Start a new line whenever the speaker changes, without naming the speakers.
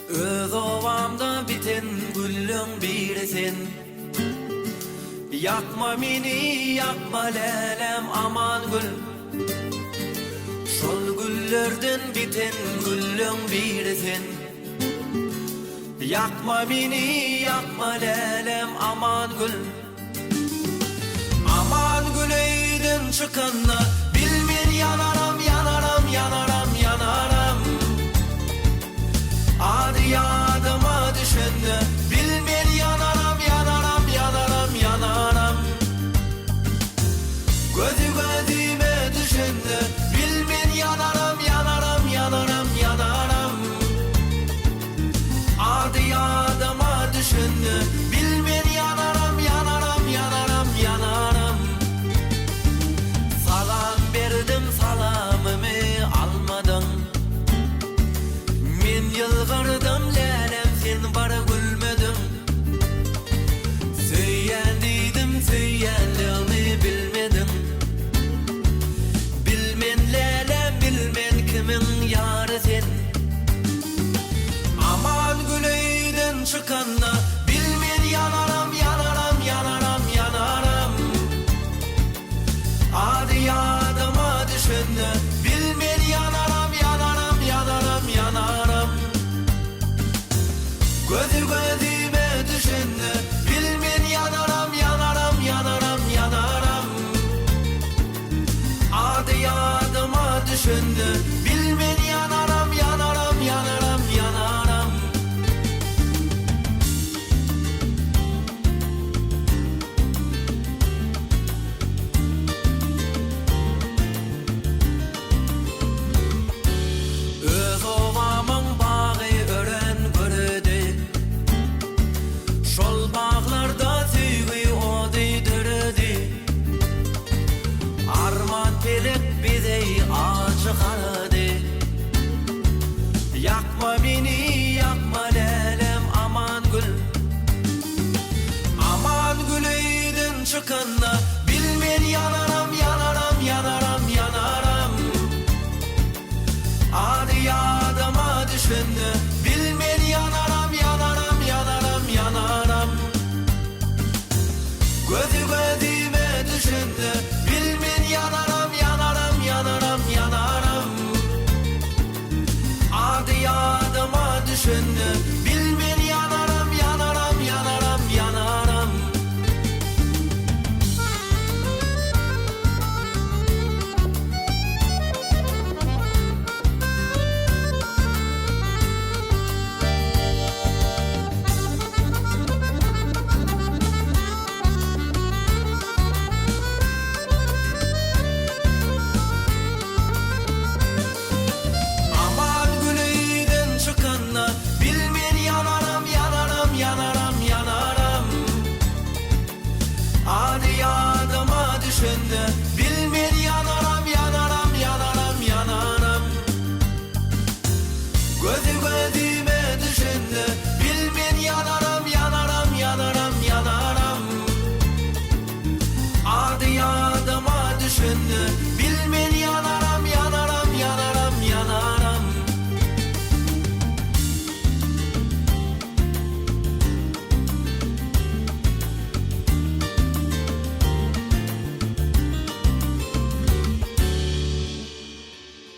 Öz ovamda biten güllüň birisin. Yakma meni, yakma lelem aman gül. Şol güllerden biten güllüň birisin. Yakma meni, yakma lelem aman gül. Aman güleyden çıkanna bilmen yanaram, yanaram, yanaram, yanaram. Adi yadıma düşende bilmen yanaram, yanaram, yanaram, yanaram. Gözü gözüme düşende bilmen yanaram, yanaram, yanaram, yanaram. Adi yadıma düşende bilmen yanaram, yanaram, yanaram, yanaram. Salam verdim, salamımı almadın. Men yılgırdım lelem, sen bara gülmedin. Söyyen dedim, söyyenliğimi bilmedin. Bilmen lelem, bilmen kimin yarı sen. Aman güleyden çıkanna bilmen yanaram, yanaram, yanaram, yanaram. Adi yadıma düşende bilmen yanaram, yanaram, yanaram, yanaram. Gözü gözüme düşende bilmen yanaram, yanaram, yanaram, yanaram. Adi yadıma düşende bilmen yanaram, yanaram, yanaram, yanaram. Öz ovamın bağı ören göredi. Şol bağlarda süýgi ody döredi. Arman pelek bizey açy karady. Yakma meni, yakma lelem aman gül. Aman güleyden çıkanna bilmen yanaram, yanaram, yanaram, yanaram. Adi yadıma düşende